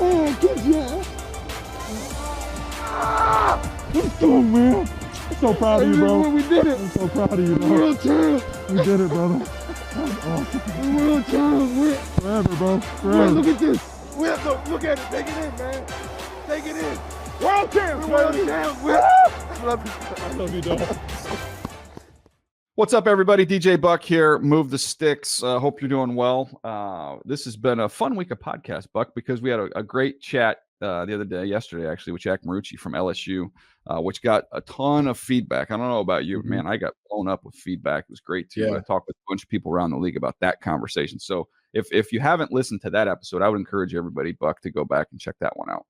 Oh, good job. Let's go, man. I'm so proud of you, bro. We did it. I'm so proud of you, bro. World champ. We did it, brother. Awesome. World champ. Forever, bro. Forever. Look at this. Look at it. Take it in, man. Take it in. World champ. World champ. I love you, dog. What's up, everybody? DJ Buck here. Move the sticks. Hope you're doing well. This has been a fun week of podcast, Buck, because we had a great chat yesterday, actually, with Jack Marucci from LSU, which got a ton of feedback. I don't know about you, man. I got blown up with feedback. It was great, too. Yeah. I talked with a bunch of people around the league about that conversation. So if you haven't listened to that episode, I would encourage everybody, Buck, to go back and check that one out.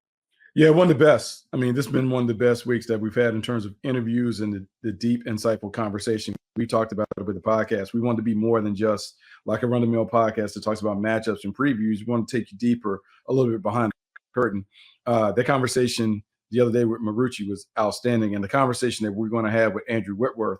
Yeah, one of the best. I mean, this has been one of the best weeks that we've had in terms of interviews and the deep, insightful conversation we talked about with the podcast. We wanted to be more than just like a run-of-the-mill podcast that talks about matchups and previews. We want to take you deeper, a little bit behind the curtain. That conversation the other day with Marucci was outstanding. And the conversation that we're going to have with Andrew Whitworth,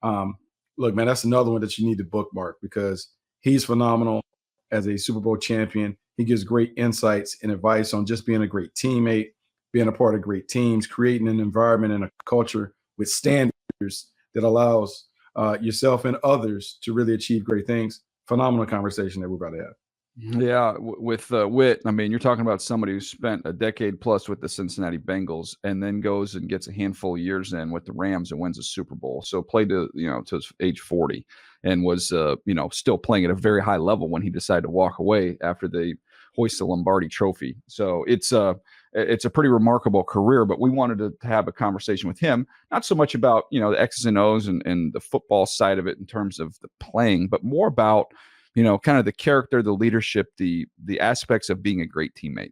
look, man, that's another one that you need to bookmark because he's phenomenal as a Super Bowl champion. He gives great insights and advice on just being a great teammate, being a part of great teams, creating an environment and a culture with standards that allows yourself and others to really achieve great things. Phenomenal conversation that we're about to have. Yeah, with Whit, I mean, you're talking about somebody who spent a decade plus with the Cincinnati Bengals and then goes and gets a handful of years in with the Rams and wins a Super Bowl. So played to his age 40 and was still playing at a very high level when he decided to walk away after they hoist the Lombardi Trophy. So it's a pretty remarkable career, but we wanted to have a conversation with him, not so much about, the X's and O's and the football side of it in terms of the playing, but more about, kind of the character, the leadership, the aspects of being a great teammate.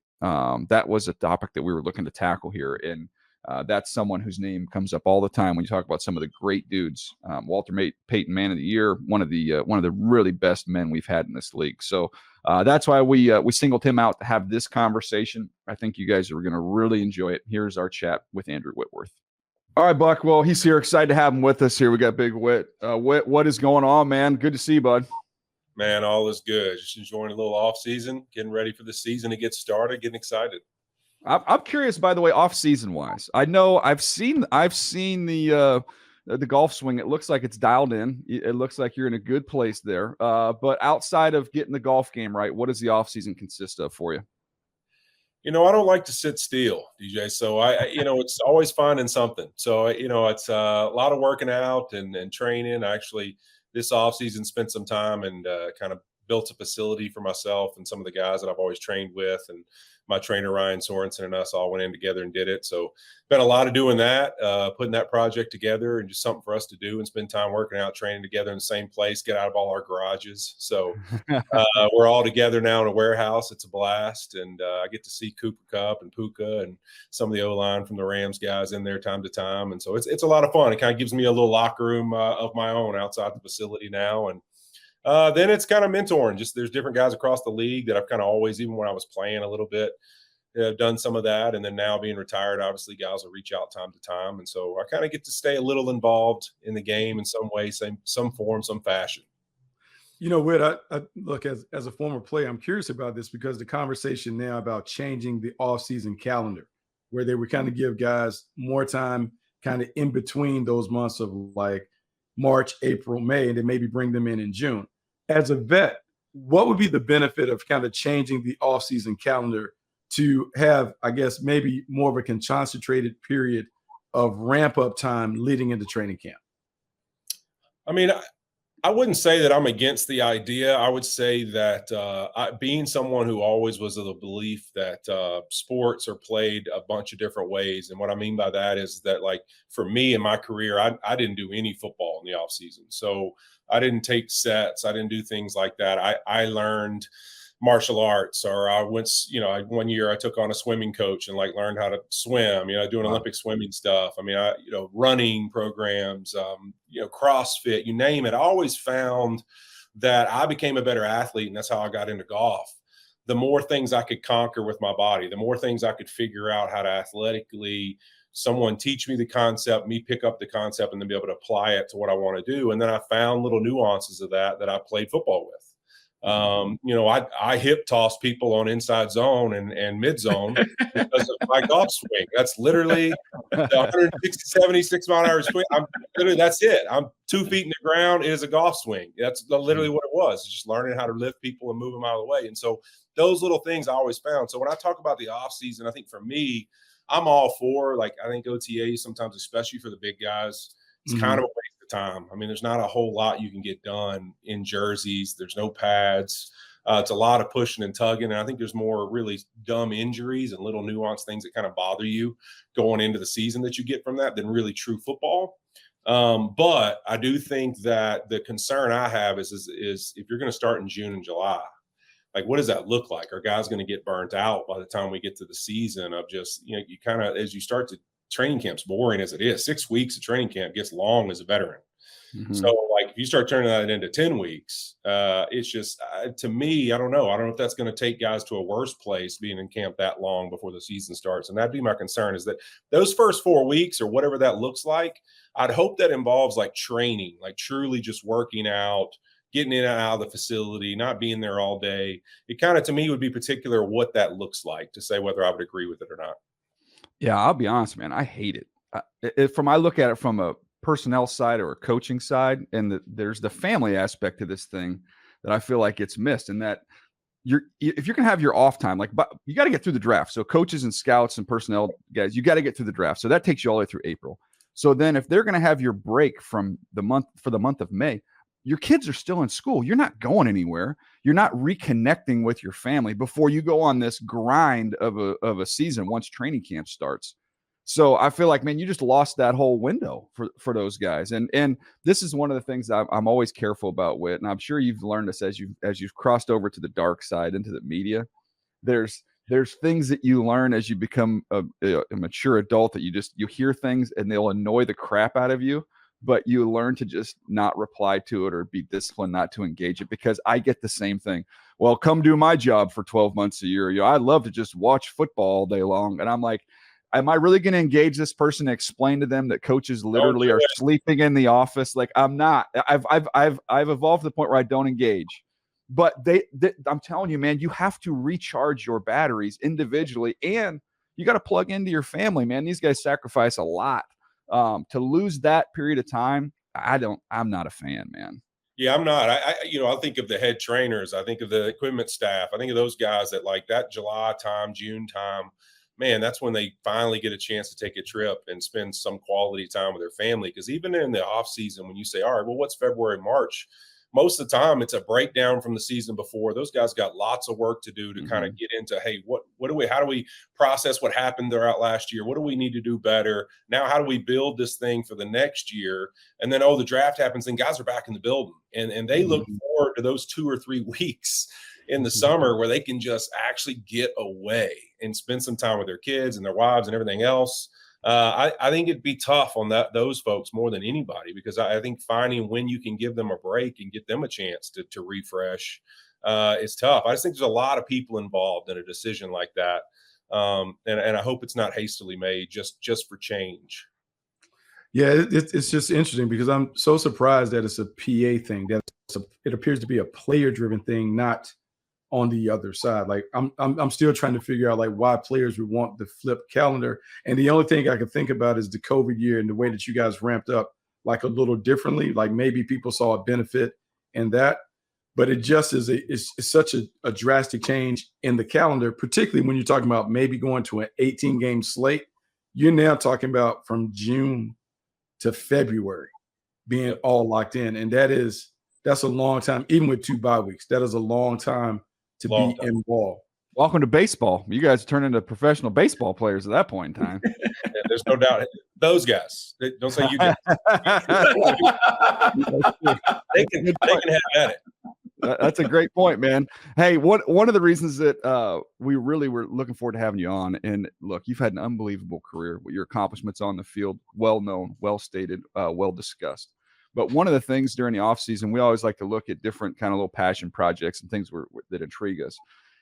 That was a topic that we were looking to tackle here. And that's someone whose name comes up all the time when you talk about some of the great dudes. Walter Payton, Man of the Year, one of the really best men we've had in this league. So that's why we singled him out to have this conversation. I think you guys are going to really enjoy it. Here's our chat with Andrew Whitworth. All right, Buck. Well, he's here. Excited to have him with us here. We got Big Whit. Whit, what is going on, man? Good to see you, bud. Man, all is good. Just enjoying a little off season, getting ready for the season to get started, getting excited. I'm curious, by the way, off season wise. I know I've seen the golf swing. It looks like it's dialed in. It looks like you're in a good place there. But outside of getting the golf game right, what does the off season consist of for you? I don't like to sit still, DJ. So it's always finding something. So it's a lot of working out and training. I actually this off season spent some time and kind of built a facility for myself and some of the guys that I've always trained with, and my trainer Ryan Sorensen and us all went in together and did it. So been a lot of doing that, putting that project together, and just something for us to do and spend time working out, training together in the same place, get out of all our garages. So we're all together now in a warehouse. It's a blast, and I get to see Cooper Kupp and Puka and some of the O-line from the Rams guys in there time to time, and so it's a lot of fun. It kind of gives me a little locker room of my own outside the facility now, and then it's kind of mentoring. Just there's different guys across the league that I've kind of always, even when I was playing a little bit, done some of that. And then now being retired, obviously guys will reach out time to time. And so I kind of get to stay a little involved in the game in some way, some form, some fashion. Whit, I look, as a former player, I'm curious about this because the conversation now about changing the off-season calendar, where they would kind of give guys more time kind of in between those months of like March, April, May, and then maybe bring them in June. As a vet, what would be the benefit of kind of changing the off-season calendar to have, I guess, maybe more of a concentrated period of ramp-up time leading into training camp? I mean, I wouldn't say that I'm against the idea. I would say that being someone who always was of the belief that sports are played a bunch of different ways. And what I mean by that is that, like, for me in my career, I didn't do any football in the off season. So I didn't take sets. I didn't do things like that. I learned martial arts, or I went, one year I took on a swimming coach and like learned how to swim, doing Olympic swimming stuff. I mean, running programs, CrossFit, you name it. I always found that I became a better athlete, and that's how I got into golf. The more things I could conquer with my body, the more things I could figure out how to athletically, someone teach me the concept, me pick up the concept, and then be able to apply it to what I want to do. And then I found little nuances of that I played football with. I hip toss people on inside zone and mid zone because of my golf swing. That's literally the 160, 76 mile an hour swing. That's it. I'm 2 feet in the ground. It is a golf swing. That's literally what it was. It's just learning how to lift people and move them out of the way. And so those little things I always found. So when I talk about the off season, I think for me, I'm all for, like, I think OTAs sometimes, especially for the big guys, it's kind of a waste of time. I mean, there's not a whole lot you can get done in jerseys. There's no pads. It's a lot of pushing and tugging. And I think there's more really dumb injuries and little nuanced things that kind of bother you going into the season that you get from that than really true football. But I do think that the concern I have is if you're going to start in June and July, like, what does that look like? Are guys going to get burnt out by the time we get to the season of just, you kind of, as you start to, training camp's boring as it is. 6 weeks of training camp gets long as a veteran. So, like, if you start turning that into 10 weeks, it's just, to me, I don't know. I don't know if that's going to take guys to a worse place being in camp that long before the season starts. And that'd be my concern, is that those first 4 weeks or whatever that looks like, I'd hope that involves, like, training, like truly just working out, getting in and out of the facility, not being there all day. It kind of, to me, would be particular what that looks like to say whether I would agree with it or not. Yeah, I'll be honest, man. I hate it. I look at it from a personnel side or a coaching side, and there's the family aspect to this thing that I feel like gets missed. And that if you're gonna have your off time, like, but you got to get through the draft. So coaches and scouts and personnel guys, you got to get through the draft. So that takes you all the way through April. So then, if they're gonna have your break from the month of May, your kids are still in school. You're not going anywhere. You're not reconnecting with your family before you go on this grind of a season once training camp starts. So I feel like, man, you just lost that whole window for those guys. And this is one of the things I'm always careful about, Whit, and I'm sure you've learned this as you've crossed over to the dark side into the media. There's things that you learn as you become a mature adult, that you hear things and they'll annoy the crap out of you, but you learn to just not reply to it or be disciplined not to engage it, because I get the same thing. Well, come do my job for 12 months a year. I'd love to just watch football all day long. And I'm like, am I really going to engage this person and explain to them that coaches literally are sleeping in the office? Like, I'm not. I've evolved to the point where I don't engage. But I'm telling you, man, you have to recharge your batteries individually, and you got to plug into your family, man. These guys sacrifice a lot. To lose that period of time, I'm not a fan, man. Yeah, I'm not. I think of the head trainers. I think of the equipment staff. I think of those guys that, like, that July time, June time, man, that's when they finally get a chance to take a trip and spend some quality time with their family. Because even in the off season, when you say, all right, well, what's February, March? Most of the time it's a breakdown from the season before. Those guys got lots of work to do to kind of get into, hey, how do we process what happened throughout last year? What do we need to do better? Now, how do we build this thing for the next year? And then, the draft happens, and guys are back in the building. And they look forward to those 2 or 3 weeks in the summer where they can just actually get away and spend some time with their kids and their wives and everything else. I think it'd be tough on those folks more than anybody, because I think finding when you can give them a break and get them a chance to refresh is tough. I just think there's a lot of people involved in a decision like that. And I hope it's not hastily made just for change. Yeah, it's just interesting, because I'm so surprised that it's a PA thing, that it appears to be a player-driven thing, not on the other side. Like, I'm still trying to figure out, like, why players would want the flip calendar. And the only thing I can think about is the COVID year and the way that you guys ramped up, like, a little differently. Like, maybe people saw a benefit in that, but it just is it's such a drastic change in the calendar, particularly when you're talking about maybe going to an 18-game slate. You're now talking about from June to February being all locked in. And that's a long time, even with 2 bye weeks. That is a long time to be involved. Welcome to baseball. You guys turn into professional baseball players at that point in time. Yeah, there's no doubt. Those guys. Don't say you guys. they can have at it. That's a great point, man. Hey, one of the reasons that we really were looking forward to having you on, and look, you've had an unbelievable career. Your accomplishments on the field, well known, well stated, well discussed. But one of the things during the off season, we always like to look at different kind of little passion projects and things that intrigue us.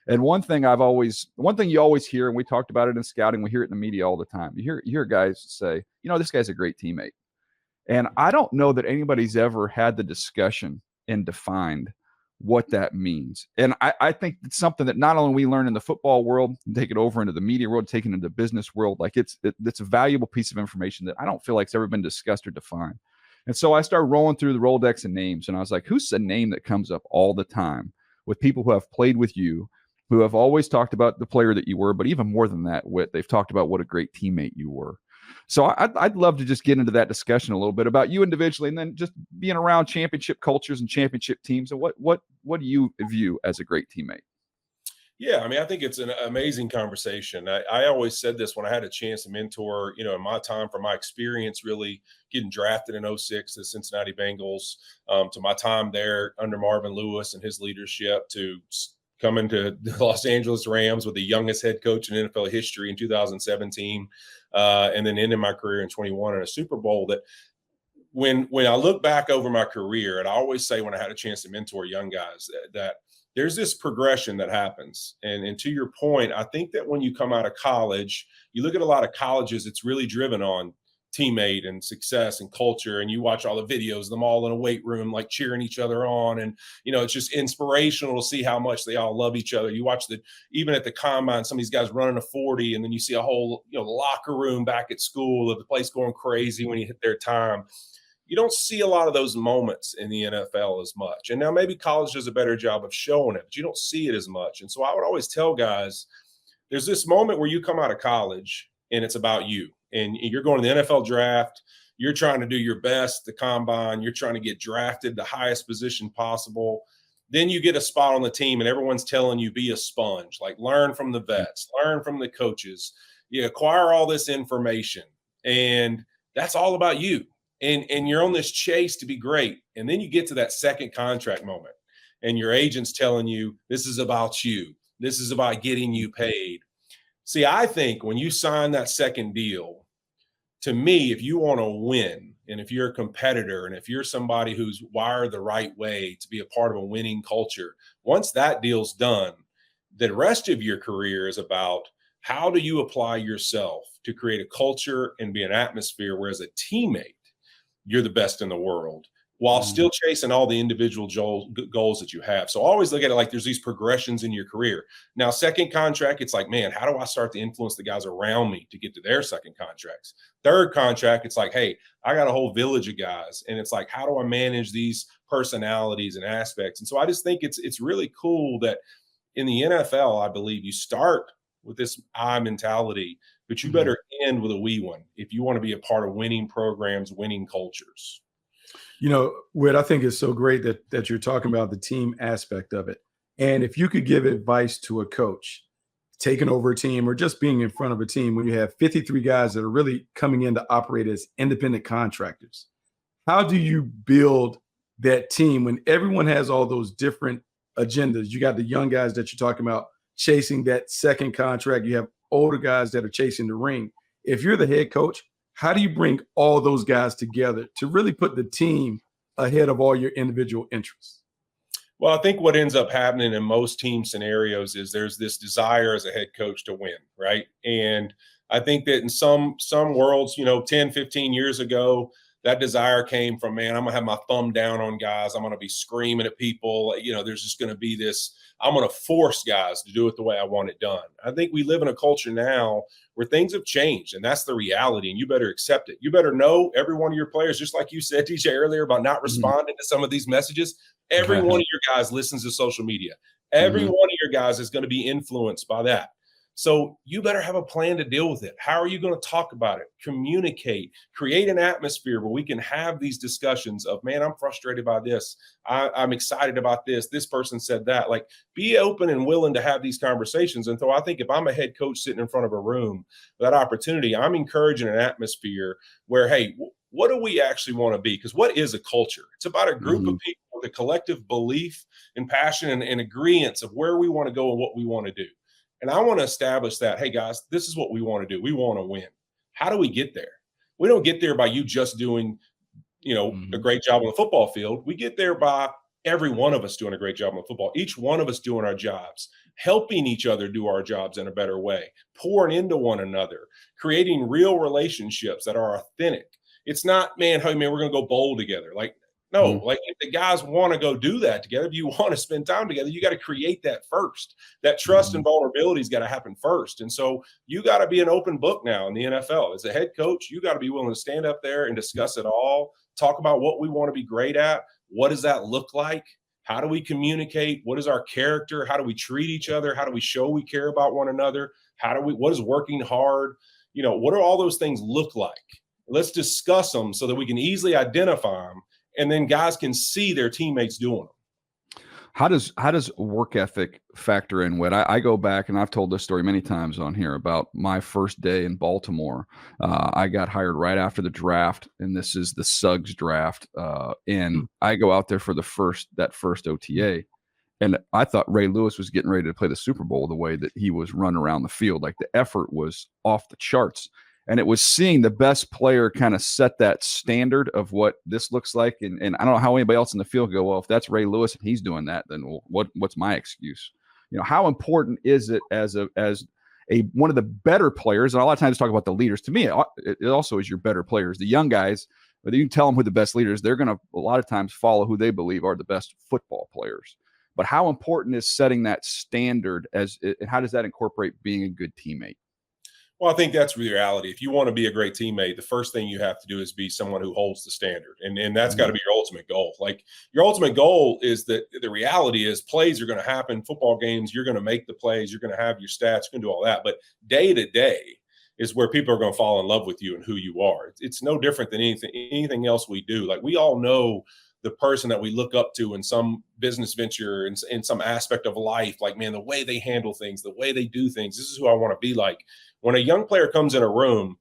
And one thing you always hear, and we talked about it in scouting, we hear it in the media all the time. You hear guys say, this guy's a great teammate. And I don't know that anybody's ever had the discussion and defined what that means. And I think it's something that not only we learn in the football world, take it over into the media world, take it into the business world. Like it's a valuable piece of information that I don't feel like it's ever been discussed or defined. And so I started rolling through the Rolodex of names, and I was like, who's a name that comes up all the time with people who have played with you, who have always talked about the player that you were, but even more than that, they've talked about what a great teammate you were. So I'd love to just get into that discussion a little bit about you individually, and then just being around championship cultures and championship teams, and what do you view as a great teammate? Yeah, I mean, I think it's an amazing conversation. I always said this when I had a chance to mentor, in my time, from my experience really getting drafted in 06 to Cincinnati Bengals, to my time there under Marvin Lewis and his leadership, to coming to the Los Angeles Rams with the youngest head coach in NFL history in 2017, and then ending my career in 21 in a Super Bowl. That when I look back over my career, and I always say when I had a chance to mentor young guys that there's this progression that happens. And to your point, I think that when you come out of college, you look at a lot of colleges, it's really driven on teammate and success and culture. And you watch all the videos of them all in a weight room, like cheering each other on. And, it's just inspirational to see how much they all love each other. You watch even at the combine, some of these guys running a 40, and then you see a whole, locker room back at school of the place going crazy when you hit their time. You don't see a lot of those moments in the NFL as much. And now maybe college does a better job of showing it, but you don't see it as much. And so I would always tell guys, there's this moment where you come out of college and it's about you. And you're going to the NFL draft. You're trying to do your best, the combine. You're trying to get drafted the highest position possible. Then you get a spot on the team and everyone's telling you be a sponge, like learn from the vets, learn from the coaches. You acquire all this information, and that's all about you. And you're on this chase to be great. And then you get to that second contract moment and your agent's telling you, this is about you. This is about getting you paid. See, I think when you sign that second deal, to me, if you want to win, and if you're a competitor, and if you're somebody who's wired the right way to be a part of a winning culture, once that deal's done, the rest of your career is about how do you apply yourself to create a culture and be an atmosphere where as a teammate, you're the best in the world while still chasing all the individual goals that you have. So always look at it like there's these progressions in your career. Now, second contract, it's like, man, how do I start to influence the guys around me to get to their second contracts? Third contract, it's like, hey, I got a whole village of guys. And it's like, how do I manage these personalities and aspects? And so I just think it's really cool that in the NFL, I believe you start with this I mentality, but you better end with a we one if you want to be a part of winning programs, winning cultures. Whit, I think it's so great that you're talking about the team aspect of it. And if you could give advice to a coach taking over a team or just being in front of a team when you have 53 guys that are really coming in to operate as independent contractors, how do you build that team when everyone has all those different agendas? You got the young guys that you're talking about chasing that second contract. You have older guys that are chasing the ring. If you're the head coach, how do you bring all those guys together to really put the team ahead of all your individual interests? Well, I think what ends up happening in most team scenarios is there's this desire as a head coach to win, right? And I think that in some worlds, 10, 15 years ago, that desire came from, man, I'm going to have my thumb down on guys. I'm going to be screaming at people. There's just going to be this, I'm going to force guys to do it the way I want it done. I think we live in a culture now where things have changed, and that's the reality, and you better accept it. You better know every one of your players, just like you said, DJ, earlier about not responding to some of these messages. Every one of your guys listens to social media. Every one of your guys is going to be influenced by that. So you better have a plan to deal with it. How are you going to talk about it? Communicate, create an atmosphere where we can have these discussions of, man, I'm frustrated by this. I'm excited about this. This person said that. Like, be open and willing to have these conversations. And so I think if I'm a head coach sitting in front of a room, that opportunity, I'm encouraging an atmosphere where, hey, what do we actually want to be? Because what is a culture? It's about a group of people with a collective belief and passion and agreeance of where we want to go and what we want to do. And I want to establish that, hey, guys, this is what we want to do. We want to win. How do we get there? We don't get there by you just doing, a great job on the football field. We get there by every one of us doing a great job on football, each one of us doing our jobs, helping each other do our jobs in a better way, pouring into one another, creating real relationships that are authentic. It's not, man, hey, man, we're going to go bowl together. Like, No, like if the guys want to go do that together, if you want to spend time together, you got to create that first. That trust and vulnerability's got to happen first. And so you got to be an open book now in the NFL. As a head coach, you got to be willing to stand up there and discuss it all, talk about what we want to be great at. What does that look like? How do we communicate? What is our character? How do we treat each other? How do we show we care about one another? What is working hard? What do all those things look like? Let's discuss them so that we can easily identify them. And then guys can see their teammates doing them. How does work ethic factor in? What I go back, and I've told this story many times on here about my first day in Baltimore. I got hired right after the draft, and this is the Suggs draft. And I go out there for that first OTA, and I thought Ray Lewis was getting ready to play the Super Bowl the way that he was running around the field. Like the effort was off the charts. And it was seeing the best player kind of set that standard of what this looks like. And I don't know how anybody else in the field go, well, if that's Ray Lewis and he's doing that, then what's my excuse? How important is it as one of the better players? And a lot of times talk about the leaders. To me, it also is your better players. The young guys, whether you tell them who the best leaders, they're going to a lot of times follow who they believe are the best football players. But how important is setting that standard and how does that incorporate being a good teammate? Well, I think that's the reality. If you want to be a great teammate, the first thing you have to do is be someone who holds the standard. And that's got to be your ultimate goal. Like your ultimate goal is that the reality is plays are going to happen, football games, you're going to make the plays, you're going to have your stats, you're going to do all that. But day to day is where people are going to fall in love with you and who you are. It's no different than anything else we do. Like we all know the person that we look up to in some business venture, in some aspect of life, like, man, the way they handle things, the way they do things, this is who I want to be like. When a young player comes in a room,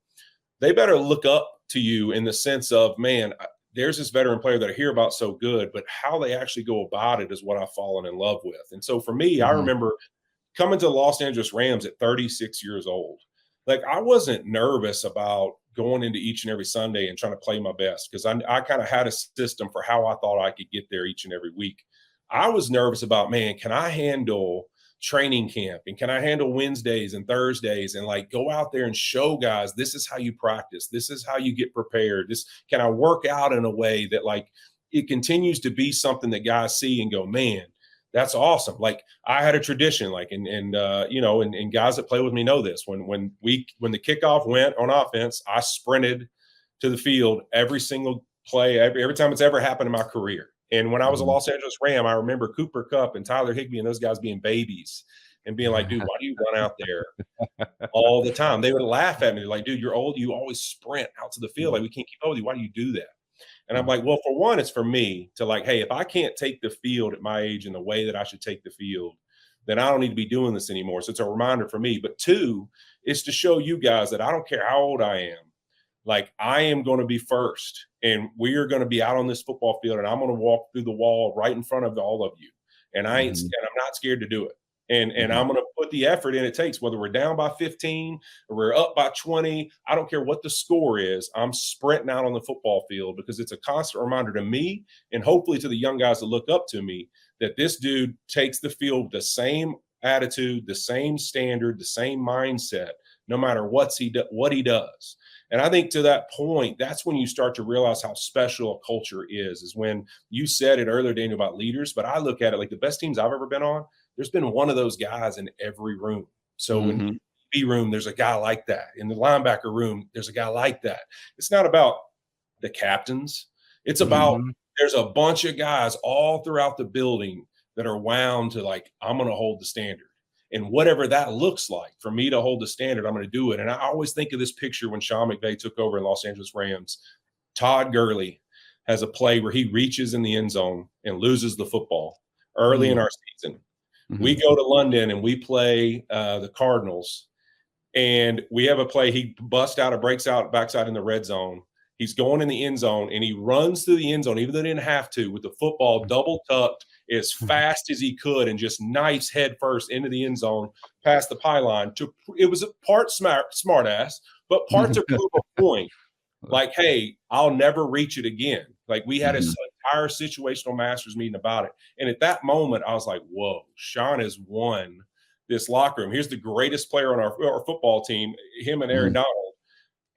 they better look up to you in the sense of, man, there's this veteran player that I hear about so good, but how they actually go about it is what I've fallen in love with. And so for me, I remember coming to the Los Angeles Rams at 36 years old. Like I wasn't nervous about going into each and every Sunday and trying to play my best because I kind of had a system for how I thought I could get there each and every week. I was nervous about, man, can I handle training camp and can I handle Wednesdays and Thursdays and like go out there and show guys this is how you practice, this is how you get prepared, can I work out in a way that like it continues to be something that guys see and go, man, that's awesome. Like I had a tradition, like and guys that play with me know this. When the kickoff went on offense, I sprinted to the field every single play, every time it's ever happened in my career. And when I was a Los Angeles Ram, I remember Cooper Kupp and Tyler Higbee and those guys being babies and being like, dude, why do you run out there all the time? They would laugh at me like, dude, you're old. You always sprint out to the field. Like we can't keep up with you. Why do you do that? And I'm like, well, for one, it's for me to like, hey, if I can't take the field at my age in the way that I should take the field, then I don't need to be doing this anymore. So it's a reminder for me. But two, it's to show you guys that I don't care how old I am. Like I am going to be first and we are going to be out on this football field and I'm going to walk through the wall right in front of all of you. And I'm not scared to do it. And I'm going to put the effort in it takes, whether we're down by 15 or we're up by 20. I don't care what the score is. I'm sprinting out on the football field because it's a constant reminder to me and hopefully to the young guys that look up to me that this dude takes the field the same attitude, the same standard, the same mindset, no matter what he does. And I think to that point, that's when you start to realize how special a culture is when you said it earlier, Daniel, about leaders. But I look at it like the best teams I've ever been on, there's been one of those guys in every room. So in the B room, there's a guy like that. In the linebacker room, there's a guy like that. It's not about the captains. It's about there's a bunch of guys all throughout the building that are wound to like, I'm going to hold the standard. And whatever that looks like, for me to hold the standard, I'm going to do it. And I always think of this picture when Sean McVay took over in Los Angeles Rams. Todd Gurley has a play where he reaches in the end zone and loses the football early in our season. We go to London and we play the Cardinals. And we have a play, he busts out, breaks out, backside in the red zone. He's going in the end zone and he runs through the end zone, even though he didn't have to, with the football double tucked as fast as he could and just knifes head first into the end zone past the pylon. It was a part smart ass, but part to prove a point. Like, hey, I'll never reach it again. Like we had an entire situational masters meeting about it. And at that moment, I was like, whoa, Sean has won this locker room. Here's the greatest player on our football team, him and Aaron Donald.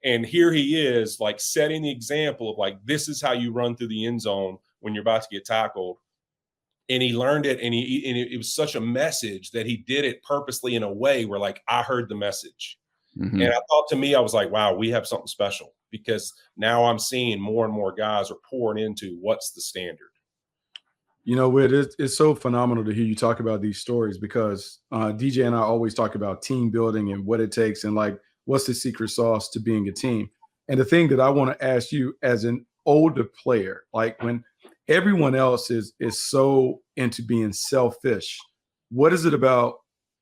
And here he is, like setting the example of like, this is how you run through the end zone when you're about to get tackled. And he learned it, and it was such a message that he did it purposely in a way where, like, I heard the message. Mm-hmm. And I thought, to me, I was like, wow, we have something special, because now I'm seeing more and more guys are pouring into what's the standard. You know, it's so phenomenal to hear you talk about these stories, because DJ and I always talk about team building and what it takes, and like, what's the secret sauce to being a team. And the thing that I want to ask you as an older player, like when everyone else is so into being selfish, what is it about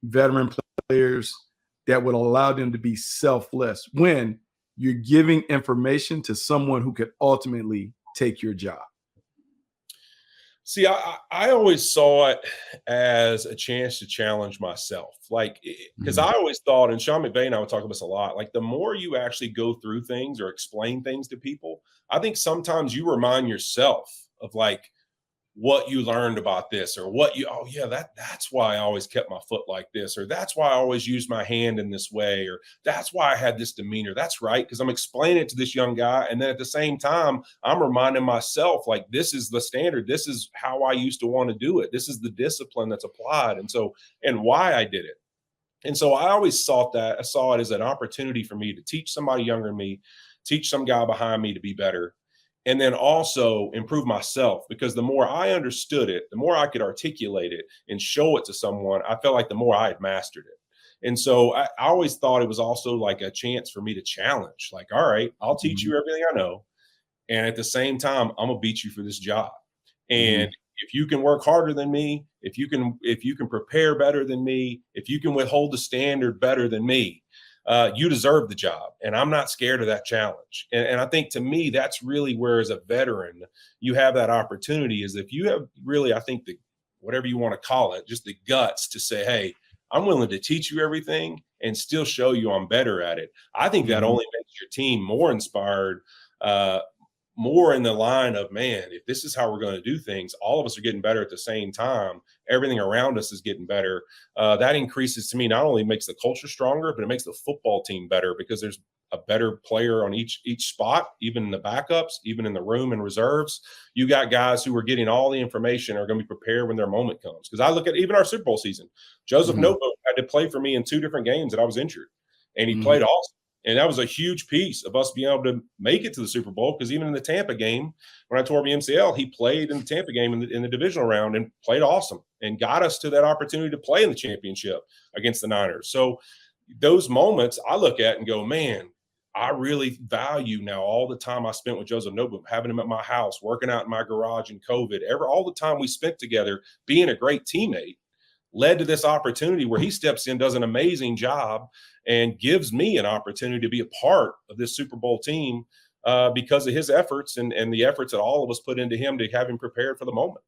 veteran players that would allow them to be selfless when you're giving information to someone who could ultimately take your job? See, I always saw it as a chance to challenge myself. Like, because I always thought, and Sean McVay and I would talk about this a lot, like, the more you actually go through things or explain things to people, I think sometimes you remind yourself of, like, what you learned about this, or oh yeah, that's why I always kept my foot like this, or that's why I always used my hand in this way, or that's why I had this demeanor. That's right, because I'm explaining it to this young guy, and then at the same time, I'm reminding myself, like, this is the standard. This is how I used to want to do it. This is the discipline that's applied, and why I did it. And so I always saw it as an opportunity for me to teach somebody younger than me, teach some guy behind me to be better, and then also improve myself, because the more I understood it, the more I could articulate it and show it to someone, I felt like the more I had mastered it. And so I always thought it was also like a chance for me to challenge, like, all right, I'll teach you everything I know, and at the same time, I'm gonna beat you for this job. And if you can work harder than me, if you can prepare better than me, if you can withhold the standard better than me, you deserve the job, and I'm not scared of that challenge. And I think, to me, that's really where, as a veteran, you have that opportunity, is if you have really, I think, whatever you want to call it, just the guts to say, hey, I'm willing to teach you everything and still show you I'm better at it. I think that only makes your team more inspired, more in the line of, man, if this is how we're going to do things, all of us are getting better at the same time. Everything around us is getting better. That increases, to me, not only makes the culture stronger, but it makes the football team better, because there's a better player on each spot, even in the backups, even in the room and reserves. You got guys who are getting all the information, are going to be prepared when their moment comes. Because I look at even our Super Bowl season, Joseph Noble had to play for me in 2 different games that I was injured, and he played awesome. And that was a huge piece of us being able to make it to the Super Bowl, because even in the Tampa game, when I tore my MCL, he played in the Tampa game in the divisional round and played awesome and got us to that opportunity to play in the championship against the Niners. So those moments I look at and go, man, I really value now all the time I spent with Joseph Noble, having him at my house, working out in my garage in COVID, all the time we spent together, being a great teammate, led to this opportunity where he steps in, does an amazing job, and gives me an opportunity to be a part of this Super Bowl team because of his efforts and the efforts that all of us put into him to have him prepared for the moment.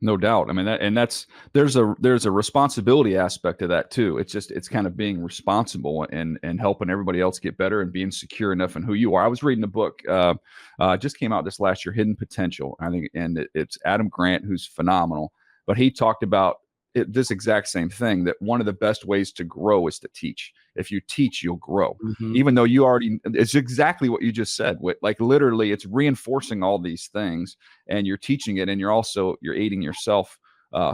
No doubt. I mean, there's a responsibility aspect to that too. It's kind of being responsible and helping everybody else get better and being secure enough in who you are. I was reading a book, just came out this last year, Hidden Potential, I think, and it's Adam Grant, who's phenomenal, but he talked about this exact same thing, that one of the best ways to grow is to teach. If you teach, you'll grow. Even though it's exactly what you just said. Like, literally, it's reinforcing all these things, and you're teaching it, and you're aiding yourself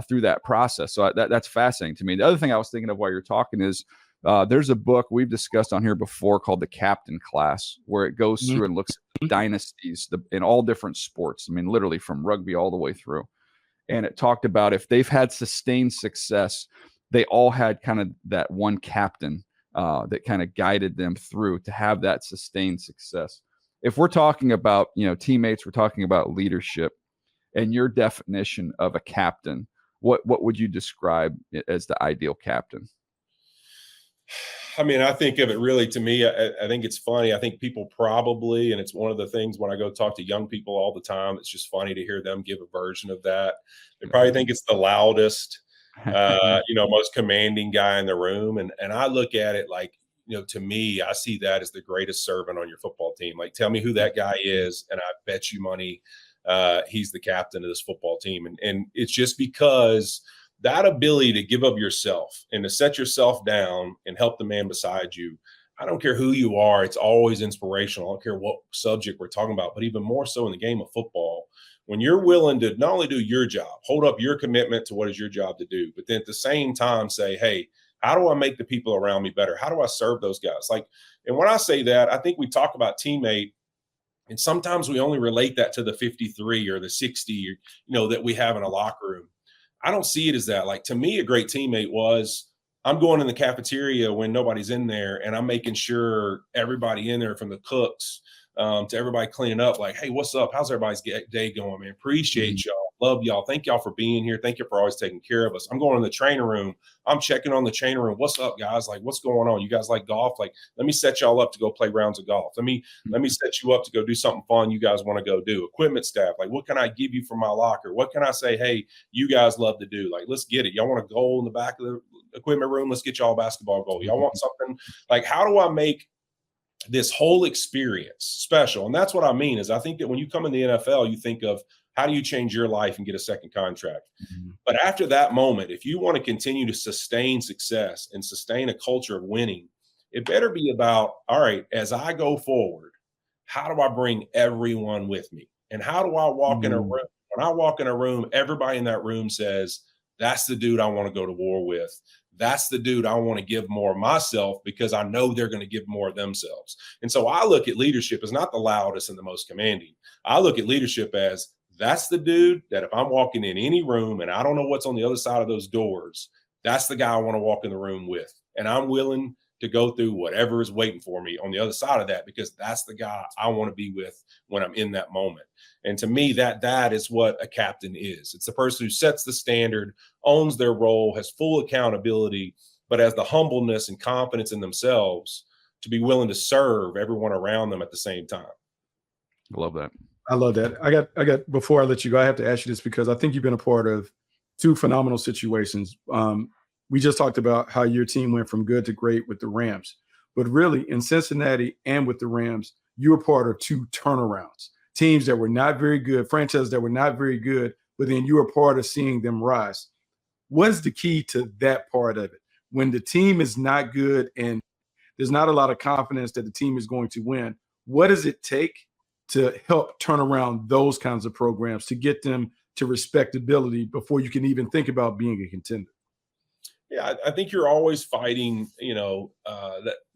through that process. So that's fascinating to me. The other thing I was thinking of while you're talking is there's a book we've discussed on here before called The Captain Class, where it goes through and looks at dynasties in all different sports. I mean, literally from rugby all the way through. And it talked about, if they've had sustained success, they all had kind of that one captain that kind of guided them through to have that sustained success. If we're talking about, teammates, we're talking about leadership, and your definition of a captain, what would you describe as the ideal captain? I mean, I think of it really, to me, I think it's funny. I think people probably, and it's one of the things when I go talk to young people all the time, it's just funny to hear them give a version of that. They probably think it's the loudest, most commanding guy in the room. And I look at it like, to me, I see that as the greatest servant on your football team. Like, tell me who that guy is, and I bet you money he's the captain of this football team. And it's just because that ability to give of yourself and to set yourself down and help the man beside you, I don't care who you are, it's always inspirational. I don't care what subject we're talking about, but even more so in the game of football, when you're willing to not only do your job, hold up your commitment to what is your job to do, but then at the same time say, hey, how do I make the people around me better? How do I serve those guys? Like, and when I say that, I think we talk about teammate, and sometimes we only relate that to the 53 or the 60, that we have in a locker room. I don't see it as that. Like, to me, a great teammate was, I'm going in the cafeteria when nobody's in there, and I'm making sure everybody in there, from the cooks to everybody cleaning up, like, hey, what's up? How's everybody's day going, man? Appreciate y'all. Love y'all. Thank y'all for being here. Thank you for always taking care of us. I'm going in the training room. I'm checking on the training room. What's up, guys? Like, what's going on? You guys like golf? Like, let me set y'all up to go play rounds of golf. Let me set you up to go do something fun you guys want to go do. Equipment staff, like, what can I give you from my locker? What can I say, hey, you guys love to do? Like, let's get it. Y'all want a goal in the back of the equipment room? Let's get y'all a basketball goal. Y'all want something? Like, how do I make this whole experience special? And that's what I mean, is I think that when you come in the NFL, you think of, how do you change your life and get a second contract? But after that moment, if you want to continue to sustain success and sustain a culture of winning, it better be about, all right, as I go forward, how do I bring everyone with me? And how do I walk in a room? When I walk in a room, everybody in that room says, that's the dude I want to go to war with. That's the dude I want to give more of myself, because I know they're going to give more of themselves. And so I look at leadership as not the loudest and the most commanding. I look at leadership as, that's the dude that if I'm walking in any room and I don't know what's on the other side of those doors, that's the guy I want to walk in the room with. And I'm willing to go through whatever is waiting for me on the other side of that, because that's the guy I want to be with when I'm in that moment. And to me, that is what a captain is. It's the person who sets the standard, owns their role, has full accountability, but has the humbleness and confidence in themselves to be willing to serve everyone around them at the same time. I love that. I love that. I got, before I let you go, I have to ask you this, because I think you've been a part of two phenomenal situations. We just talked about how your team went from good to great with the Rams, but really in Cincinnati and with the Rams, you were part of two turnarounds, teams that were not very good, franchises that were not very good, but then you were part of seeing them rise. What's the key to that part of it? When the team is not good and there's not a lot of confidence that the team is going to win, what does it take to help turn around those kinds of programs, to get them to respectability before you can even think about being a contender? Yeah, I think you're always fighting,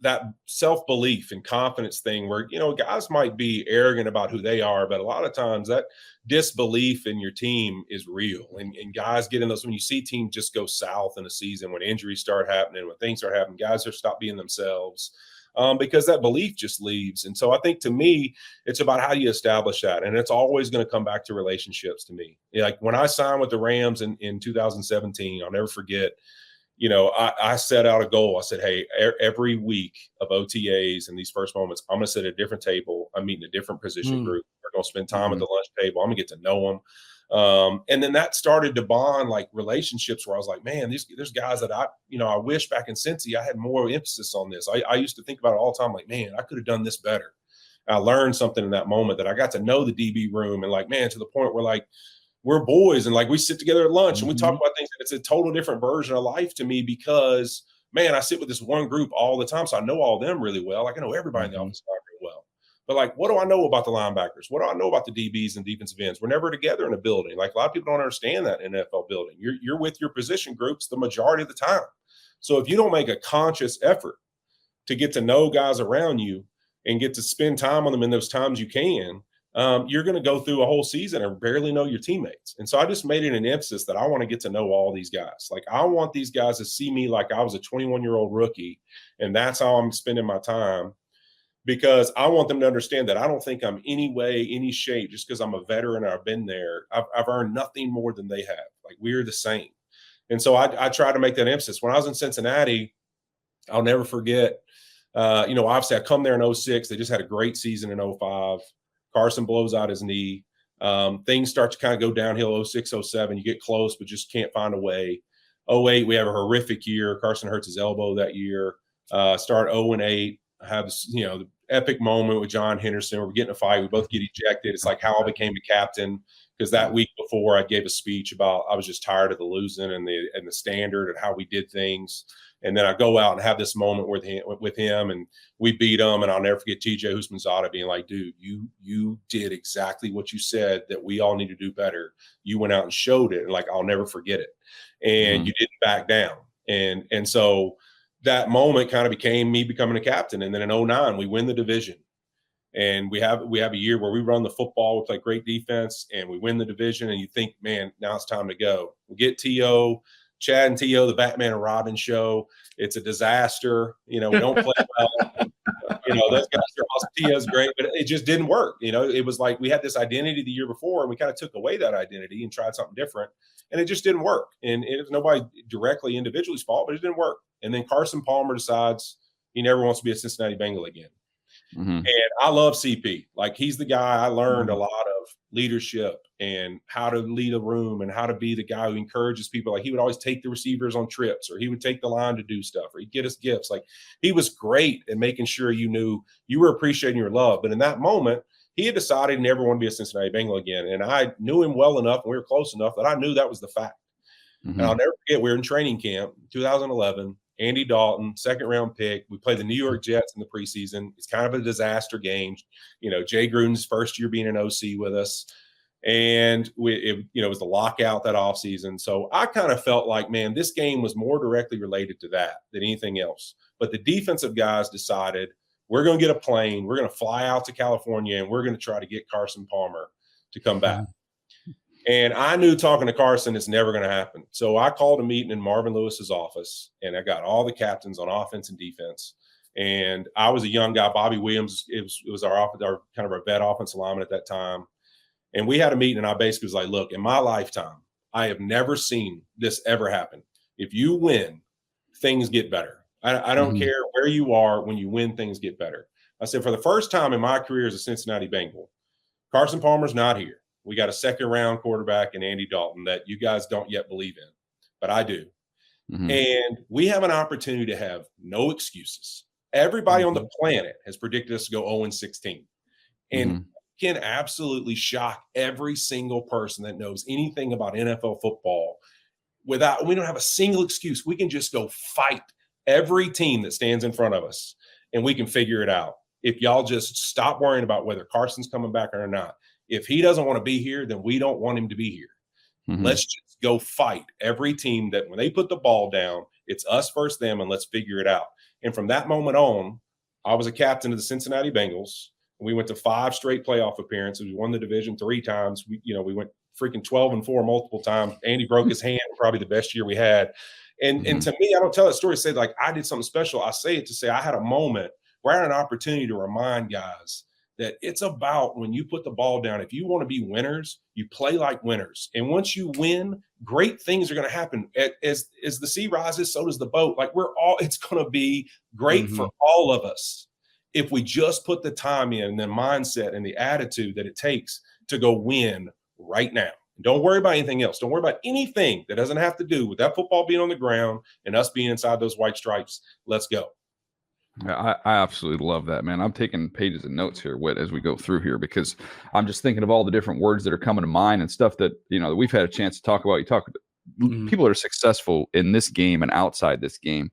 that self-belief and confidence thing where, guys might be arrogant about who they are, but a lot of times that disbelief in your team is real. And guys get in those, when you see teams just go south in a season, when injuries start happening, when things start happening, guys are stop being themselves. Because that belief just leaves. And so I think, to me, it's about how you establish that. And it's always going to come back to relationships to me. Like when I signed with the Rams in 2017, I'll never forget, I set out a goal. I said, hey, every week of OTAs and these first moments, I'm going to sit at a different table. I'm meeting a different position group. We're going to spend time at the lunch table. I'm going to get to know them. And then that started to bond, like, relationships where I was like, man, there's guys that I wish back in Cincy I had more emphasis on this. I used to think about it all the time, like, man, I could have done this better. I learned something in that moment that I got to know the DB room, and, like, man, to the point where, like, we're boys and, like, we sit together at lunch and we talk about things. It's a total different version of life to me because, man, I sit with this one group all the time. So I know all of them really well. Like, I know everybody in the office really well. But, like, what do I know about the linebackers? What do I know about the DBs and defensive ends? We're never together in a building. Like, a lot of people don't understand that in an NFL building. You're with your position groups the majority of the time. So if you don't make a conscious effort to get to know guys around you and get to spend time on them in those times you can, you're going to go through a whole season and barely know your teammates. And so I just made it an emphasis that I want to get to know all these guys. Like, I want these guys to see me like I was a 21-year-old rookie, and that's how I'm spending my time, because I want them to understand that I don't think I'm any way, any shape, just because I'm a veteran and I've been there. I've earned nothing more than they have. Like, we're the same. And so I try to make that emphasis. When I was in Cincinnati, I'll never forget, obviously I come there in 2006. They just had a great season in 2005. Carson blows out his knee. Things start to kind of go downhill 2006, 2007. You get close, but just can't find a way. 2008, we have a horrific year. Carson hurts his elbow that year. Start 0-8. I have the epic moment with John Henderson. We're getting a fight. We both get ejected. It's like how I became a captain, because that week before I gave a speech about I was just tired of the losing and the standard and how we did things. And then I go out and have this moment with him, and we beat him. And I'll never forget TJ Husmanzada being like, dude, you did exactly what you said that we all need to do better. You went out and showed it. And like, I'll never forget it. And you didn't back down. And so that moment kind of became me becoming a captain. And then in 2009, we win the division. And we have a year where we run the football, we play great defense, and we win the division. And you think, man, now it's time to go. We get T.O., Chad and T.O., the Batman and Robin show. It's a disaster. We don't play well. Those guys are awesome. T.O.'s great, but it just didn't work. It was like we had this identity the year before, and we kind of took away that identity and tried something different, and it just didn't work. And it was nobody directly individually's fault, but it didn't work. And then Carson Palmer decides he never wants to be a Cincinnati Bengal again. And I love CP. Like, he's the guy I learned a lot of leadership and how to lead a room and how to be the guy who encourages people. Like, he would always take the receivers on trips, or he would take the line to do stuff, or he'd get us gifts. Like, he was great at making sure you knew you were appreciating your love. But in that moment, he had decided he never wanted to be a Cincinnati Bengal again. And I knew him well enough, and we were close enough that I knew that was the fact. And I'll never forget, we were in training camp in 2011. Andy Dalton, second-round pick. We play the New York Jets in the preseason. It's kind of a disaster game. Jay Gruden's first year being an OC with us. And it was the lockout that offseason. So I kind of felt like, man, this game was more directly related to that than anything else. But the defensive guys decided, we're going to get a plane. We're going to fly out to California, and we're going to try to get Carson Palmer to come back. And I knew talking to Carson, it's never going to happen. So I called a meeting in Marvin Lewis's office, and I got all the captains on offense and defense. And I was a young guy. Bobby Williams, it was our kind of our vet offensive lineman at that time. And we had a meeting, and I basically was like, look, in my lifetime, I have never seen this ever happen. If you win, things get better. I don't care where you are. When you win, things get better. I said, for the first time in my career as a Cincinnati Bengal, Carson Palmer's not here. We got a second-round quarterback in Andy Dalton that you guys don't yet believe in, but I do. And we have an opportunity to have no excuses. Everybody on the planet has predicted us to go 0-16. And can absolutely shock every single person that knows anything about NFL football. We don't have a single excuse. We can just go fight every team that stands in front of us, and we can figure it out. If y'all just stop worrying about whether Carson's coming back or not. If he doesn't want to be here, then we don't want him to be here. Let's just go fight every team that when they put the ball down, it's us versus them, and let's figure it out. And from that moment on, I was a captain of the Cincinnati Bengals. We went to 5 straight playoff appearances. We won the division 3 times. We went freaking 12-4 multiple times. Andy broke his hand, probably the best year we had. And to me, I don't tell that story to say like I did something special. I say it to say I had a moment where I had an opportunity to remind guys that it's about when you put the ball down. If you want to be winners, you play like winners. And once you win, great things are going to happen. As the sea rises, so does the boat. Like it's going to be great for all of us if we just put the time in and the mindset and the attitude that it takes to go win right now. Don't worry about anything else. Don't worry about anything that doesn't have to do with that football being on the ground and us being inside those white stripes. Let's go. I absolutely love that, man. I'm taking pages of notes here, Whit, as we go through here, because I'm just thinking of all the different words that are coming to mind and stuff that, that we've had a chance to talk about. People that are successful in this game and outside this game.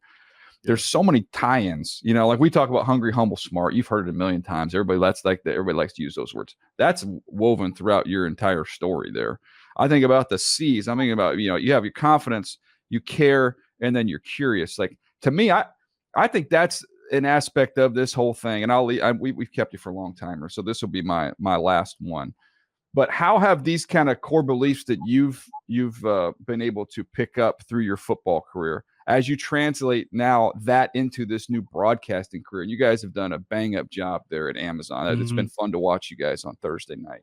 There's so many tie-ins, like we talk about hungry, humble, smart. You've heard it a million times. Everybody likes to use those words. That's woven throughout your entire story there. I think about the C's. I'm thinking about, you have your confidence, you care, and then you're curious. Like, to me, I think that's an aspect of this whole thing. And we've kept you for a long time, so this will be my last one. But how have these kind of core beliefs that you've been able to pick up through your football career, as you translate now that into this new broadcasting career? And you guys have done a bang-up job there at Amazon. It's been fun to watch you guys on Thursday night.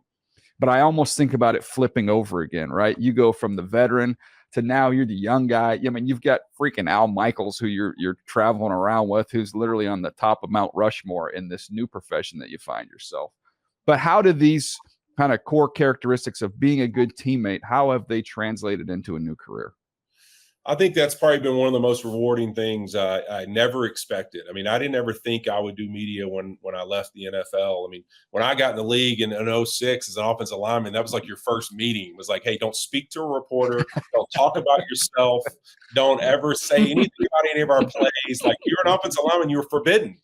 But I almost think about it flipping over again, right? You go from the veteran to now you're the young guy. I mean, you've got freaking Al Michaels, who you're traveling around with, who's literally on the top of Mount Rushmore in this new profession that you find yourself. But how do these kind of core characteristics of being a good teammate, how have they translated into a new career? I think that's probably been one of the most rewarding things I never expected. I mean, I didn't ever think I would do media when I left the NFL. I mean, when I got in the league in 06 as an offensive lineman, that was like your first meeting. It was like, hey, don't speak to a reporter. Don't talk about yourself. Don't ever say anything about any of our plays. Like, you're an offensive lineman, you were forbidden.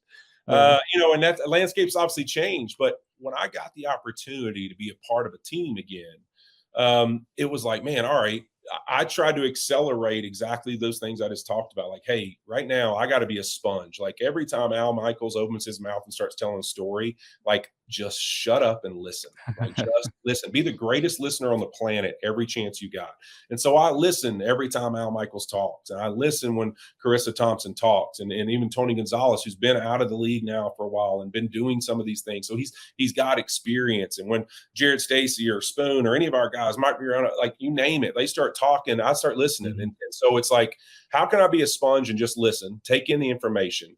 And that landscape's obviously changed. But when I got the opportunity to be a part of a team again, it was like, man, all right. I tried to accelerate exactly those things I just talked about. Like, hey, right now I got to be a sponge. Like, every time Al Michaels opens his mouth and starts telling a story, like, just shut up and listen. Like, just listen. Be the greatest listener on the planet every chance you got. And so I listen every time Al Michaels talks, and I listen when Carissa Thompson talks, and even Tony Gonzalez, who's been out of the league now for a while and been doing some of these things. So he's got experience. And when Jared Stacy or Spoon or any of our guys might be around, like, you name it, they start talking, I start listening. And so it's like, how can I be a sponge and just listen, take in the information,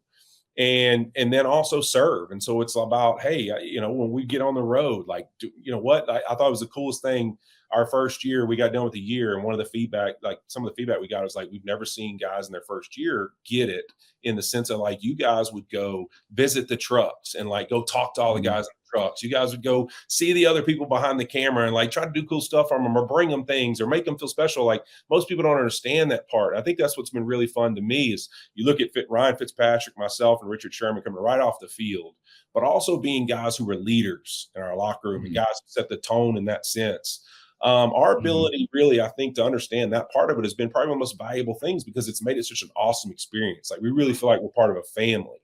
and then also serve? And so it's about, hey, when we get on the road, like, you know what, I thought it was the coolest thing. Our first year, we got done with the year, and one of the feedback, like some of the feedback we got was like, we've never seen guys in their first year get it, in the sense of, like, you guys would go visit the trucks and, like, go talk to all the guys in the trucks. You guys would go see the other people behind the camera and, like, try to do cool stuff from them, or bring them things, or make them feel special. Like, most people don't understand that part. I think that's what's been really fun to me is you look at Ryan Fitzpatrick, myself, and Richard Sherman coming right off the field, but also being guys who were leaders in our locker room and guys who set the tone in that sense. Our ability, really, I think, to understand that part of it has been probably one of the most valuable things, because it's made it such an awesome experience. Like, we really feel like we're part of a family.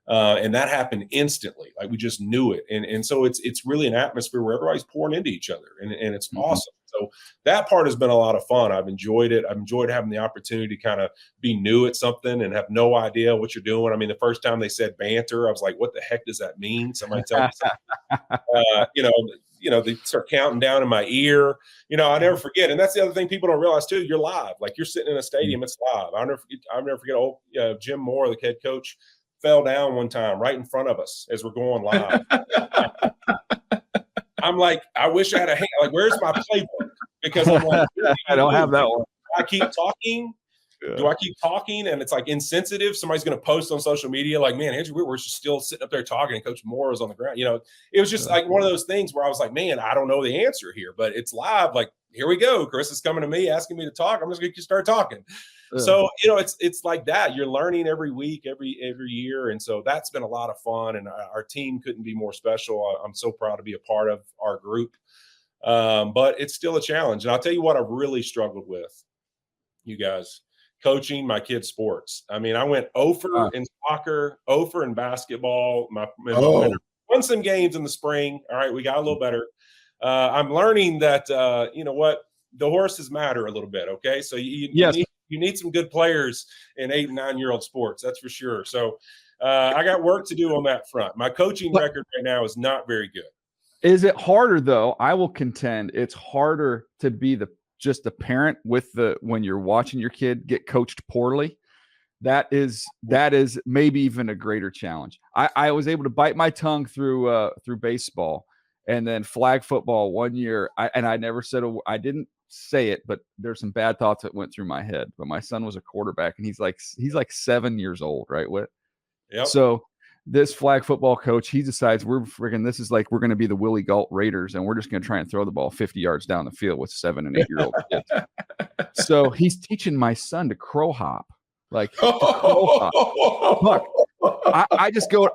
And that happened instantly. Like, we just knew it. And so it's really an atmosphere where everybody's pouring into each other, and it's awesome. So that part has been a lot of fun. I've enjoyed it. I've enjoyed having the opportunity to kind of be new at something and have no idea what you're doing. I mean, the first time they said banter, I was like, what the heck does that mean? Somebody tell me something. They start counting down in my ear. I never forget. And that's the other thing people don't realize too. You're live. Like, you're sitting in a stadium. It's live. I'll never forget old Jim Moore, the head coach, fell down one time right in front of us as we're going live. I'm like, I wish I had a hand. Like, where's my playbook? Because I'm like, I don't have that one. I keep talking. Yeah. Do I keep talking and it's like insensitive? Somebody's going to post on social media like, man, Andrew Whitworth's just still sitting up there talking, and Coach Moore was on the ground. It was just like one of those things where I was like, man, I don't know the answer here, but it's live. Like, here we go. Chris is coming to me, asking me to talk. I'm just going to start talking. Yeah. So, it's like that. You're learning every week, every year. And so that's been a lot of fun. And our team couldn't be more special. I'm so proud to be a part of our group. But it's still a challenge. And I'll tell you what I've really struggled with, you guys. Coaching my kids' sports. I mean, I went 0 in soccer, 0 in basketball. Won some games in the spring. All right, we got a little better. I'm learning that what, the horses matter a little bit. Okay, so you need some good players in 8 and 9-year-old sports. That's for sure. So I got work to do on that front. My coaching record right now is not very good. Is it harder though? I will contend it's harder to be just the parent when you're watching your kid get coached poorly. That is maybe even a greater challenge. I was able to bite my tongue through baseball, and then flag football one year. I never said I didn't say it, but there's some bad thoughts that went through my head. But my son was a quarterback, and he's like 7 years old, right? Yep. So this flag football coach, he decides we're going to be the Willie Galt Raiders, and we're just going to try and throw the ball 50 yards down the field with 7 and 8-year-old kids. So he's teaching my son to crow hop. Like, look,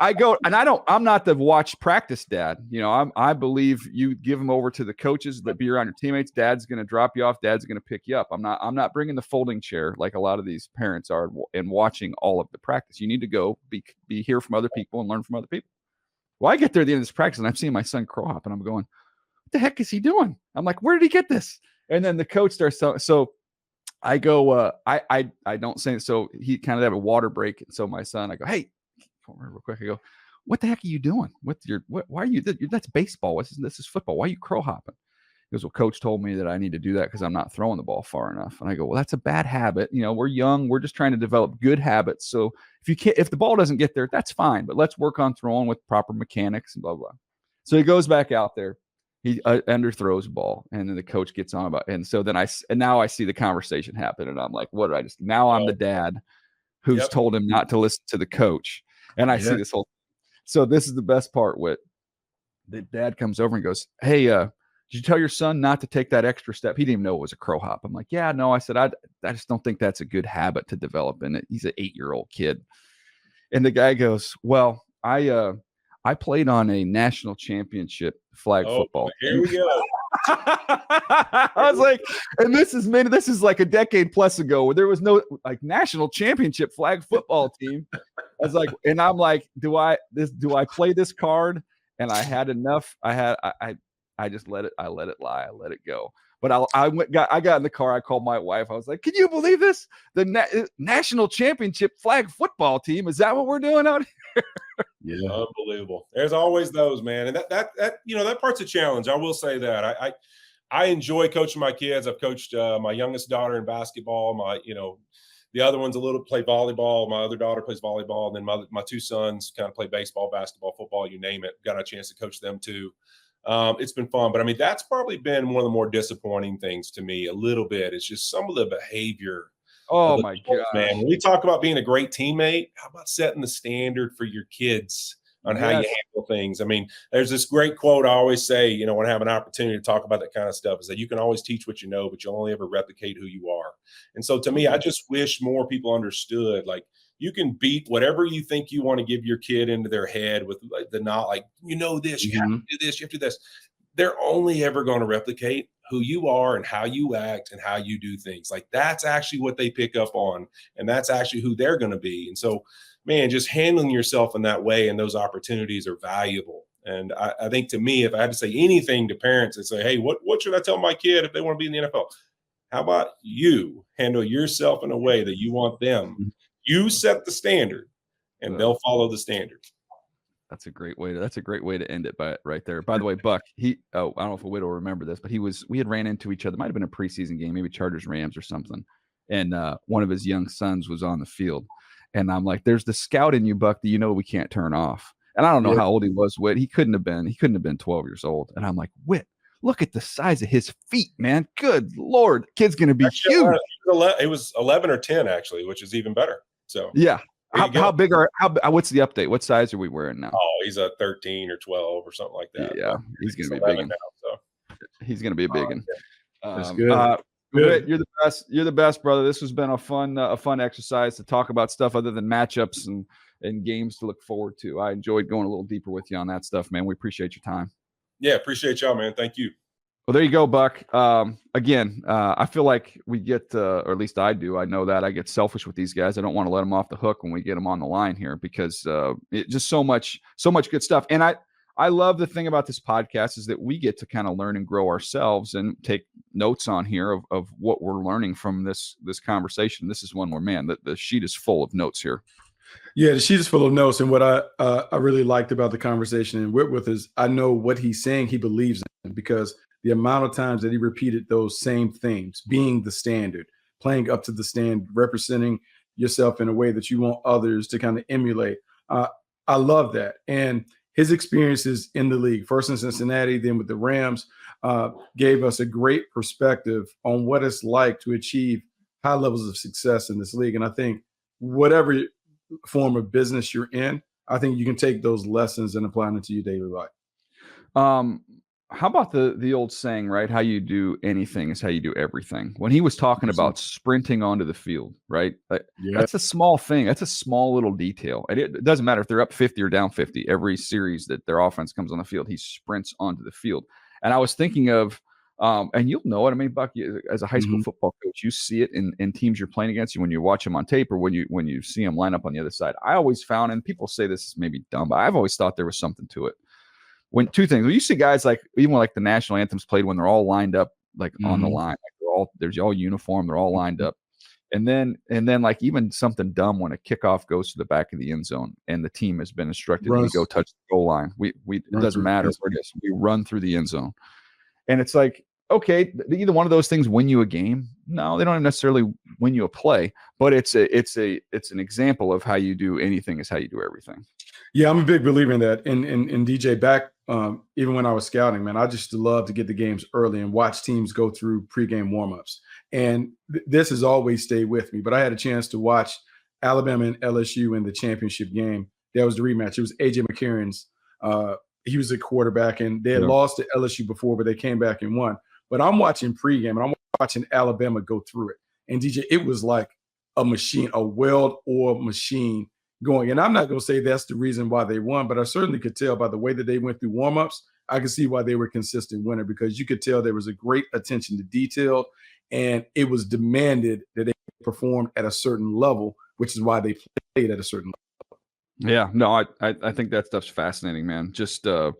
I go, and I'm not the watch practice dad. I believe you give them over to the coaches that be around your teammates. Dad's going to drop you off. Dad's going to pick you up. I'm not bringing the folding chair like a lot of these parents are and watching all of the practice. You need to go be hear from other people and learn from other people. Well, I get there at the end of this practice and I'm seeing my son crow hop and I'm going, what the heck is he doing? I'm like, where did he get this? And then the coach starts so I go, I don't say it. So he kind of have a water break. And so my son, I go, hey, real quick. I go, what the heck are you doing? Why are you, that's baseball. This is football. Why are you crow hopping? He goes, well, coach told me that I need to do that because I'm not throwing the ball far enough. And I go, well, that's a bad habit. We're young. We're just trying to develop good habits. So if the ball doesn't get there, that's fine. But let's work on throwing with proper mechanics and blah, blah. So he goes back out there he underthrows ball, and then the coach gets on about, and so then now I see the conversation happen, and I'm like, what did I just? Now I'm the dad who's told him not to listen to the coach, and I see this whole. So this is the best part. With the dad comes over and goes, "Hey, did you tell your son not to take that extra step?" He didn't even know it was a crow hop. I'm like, "Yeah, no." I said, I just don't think that's a good habit to develop, and he's an 8-year-old kid. And the guy goes, "Well, I played on a national championship flag football team." Here we go. I was like, and this is like a decade plus ago where there was no like national championship flag football team. I was like, and I'm like, do I play this card? And I had enough. I just let it lie. I let it go. But I got in the car. I called my wife. I was like, "Can you believe this? The national championship flag football team. Is that what we're doing out here?" Yeah, unbelievable. There's always those, man, and that part's a challenge. I will say that I enjoy coaching my kids. I've coached my youngest daughter in basketball. The other one's play volleyball. My other daughter plays volleyball, and then my two sons kind of play baseball, basketball, football, you name it. Got a chance to coach them too. It's been fun, but I mean, that's probably been one of the more disappointing things to me a little bit. It's just some of the behavior. Oh my God, man. When we talk about being a great teammate, how about setting the standard for your kids on how you handle things? I mean, there's this great quote I always say, when I have an opportunity to talk about that kind of stuff, is that you can always teach what you know, but you'll only ever replicate who you are. And so to me, I just wish more people understood, like, you can beat whatever you think you want to give your kid into their head with this, you have to do this, you have to do this. They're only ever going to replicate who you are and how you act and how you do things. Like, that's actually what they pick up on, and that's actually who they're going to be. And so, man, just handling yourself in that way and those opportunities are valuable. And I think, to me, if I had to say anything to parents and say, hey, what should I tell my kid if they want to be in the NFL? How about you handle yourself in a way that you want them? You set the standard, and they'll follow the standard. That's a great way to end it right there. By the way, Buck, I don't know if Whit will remember this, but we had ran into each other. Might have been a preseason game, maybe Chargers Rams or something. And one of his young sons was on the field. And I'm like, there's the scout in you, Buck, that we can't turn off. And I don't know how old he was, Whit. He couldn't have been 12 years old. And I'm like, Whit, look at the size of his feet, man. Good Lord. Kid's going to be huge. It was 11 or 10, actually, which is even better. So yeah. How big what's the update? What size are we wearing now? Oh, he's a 13 or 12 or something like that. Yeah, he's going to be big. Now, so. He's going to be a big one. That's good. Good. You're the best. You're the best, brother. This has been a fun exercise to talk about stuff other than matchups and games to look forward to. I enjoyed going a little deeper with you on that stuff, man. We appreciate your time. Yeah, appreciate y'all, man. Thank you. Well, there you go, Buck. Again, I feel like we get, or at least I do. I know that I get selfish with these guys. I don't want to let them off the hook when we get them on the line here because it just so much good stuff. And I love the thing about this podcast is that we get to kind of learn and grow ourselves and take notes on here of what we're learning from this conversation. This is one where, man, the sheet is full of notes here. Yeah, the sheet is full of notes. And what I really liked about the conversation in Whitworth is I know what he's saying he believes in, because the amount of times that he repeated those same things, being the standard, playing up to the standard, representing yourself in a way that you want others to kind of emulate. I love that. And his experiences in the league, first in Cincinnati, then with the Rams, gave us a great perspective on what it's like to achieve high levels of success in this league. And I think whatever form of business you're in, I think you can take those lessons and apply them to your daily life. How about the old saying, right? How you do anything is how you do everything. When he was talking about sprinting onto the field, right? That's a small thing. That's a small little detail. And it doesn't matter if they're up 50 or down 50. Every series that their offense comes on the field, he sprints onto the field. And I was thinking of, and you'll know it. I mean, Buck, as a high school football coach, you see it in teams you're playing against. When you watch them on tape or when you see them line up on the other side. I always found, and people say this is maybe dumb, but I've always thought there was something to it. Two things. When you see guys like even like the national anthems played when they're all lined up like on the line, like they're all uniform, they're all lined up, and then like even something dumb when a kickoff goes to the back of the end zone and the team has been instructed to go touch the goal line. It doesn't matter where it is. We run through the end zone, and it's like, okay, either one of those things win you a game. No, they don't necessarily win you a play, but it's an example of how you do anything is how you do everything. Yeah, I'm a big believer in that. And DJ, back even when I was scouting, man, I just love to get the games early and watch teams go through pregame warmups. And this has always stayed with me. But I had a chance to watch Alabama and LSU in the championship game. That was the rematch. It was AJ McCarron's. He was a quarterback, and they had lost to LSU before, but they came back and won. But I'm watching pregame, and I'm watching Alabama go through it. And DJ, it was like a machine, a well-oiled machine going. And I'm not going to say that's the reason why they won, but I certainly could tell by the way that they went through warmups, I could see why they were a consistent winner, because you could tell there was a great attention to detail, and it was demanded that they performed at a certain level, which is why they played at a certain level. Yeah, no, I think that stuff's fascinating, man. Just so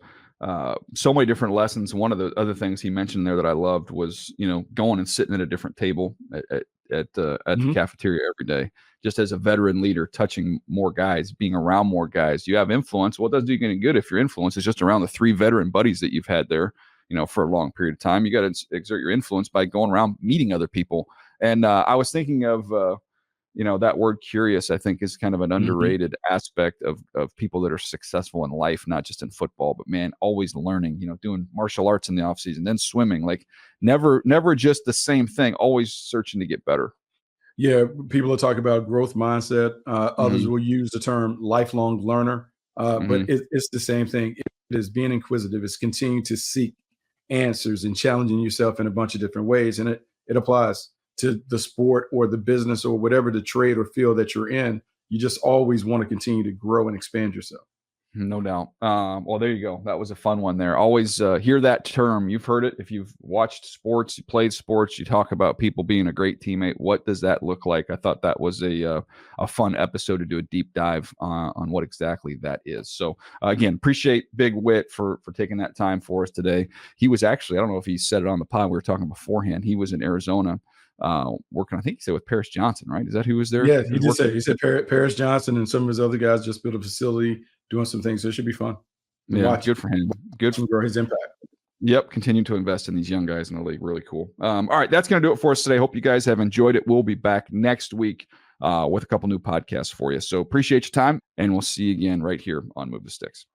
many different lessons. One of the other things he mentioned there that I loved was, going and sitting at a different table at the cafeteria every day, just as a veteran leader, touching more guys, being around more guys. You have influence. Well, it doesn't do you any good if your influence is just around the 3 veteran buddies that you've had there, for a long period of time. You got to exert your influence by going around meeting other people. And I was thinking of, that word curious, I think, is kind of an underrated aspect of people that are successful in life, not just in football, but man, always learning, doing martial arts in the off season, then swimming, like never just the same thing, always searching to get better. Yeah. People will talk about growth mindset. Others will use the term lifelong learner, but it's the same thing. It is being inquisitive. It's continuing to seek answers and challenging yourself in a bunch of different ways. And it applies to the sport or the business or whatever the trade or field that you're in. You just always want to continue to grow and expand yourself. No doubt. Well, there you go. That was a fun one there. Always hear that term. You've heard it. If you've watched sports, you played sports, you talk about people being a great teammate. What does that look like? I thought that was a fun episode to do a deep dive on what exactly that is. So again, appreciate Big Whit for taking that time for us today. He was actually, I don't know if he said it on the pod, we were talking beforehand. He was in Arizona working, I think he said with Paris Johnson, right? Is that who was there? Yeah, he said Paris Johnson and some of his other guys just built a facility, doing some things. So it should be fun. Good for him. Good for his impact. Yep, continue to invest in these young guys in the league. Really cool. All right, that's going to do it for us today. Hope you guys have enjoyed it. We'll be back next week with a couple new podcasts for you. So appreciate your time, and we'll see you again right here on Move the Sticks.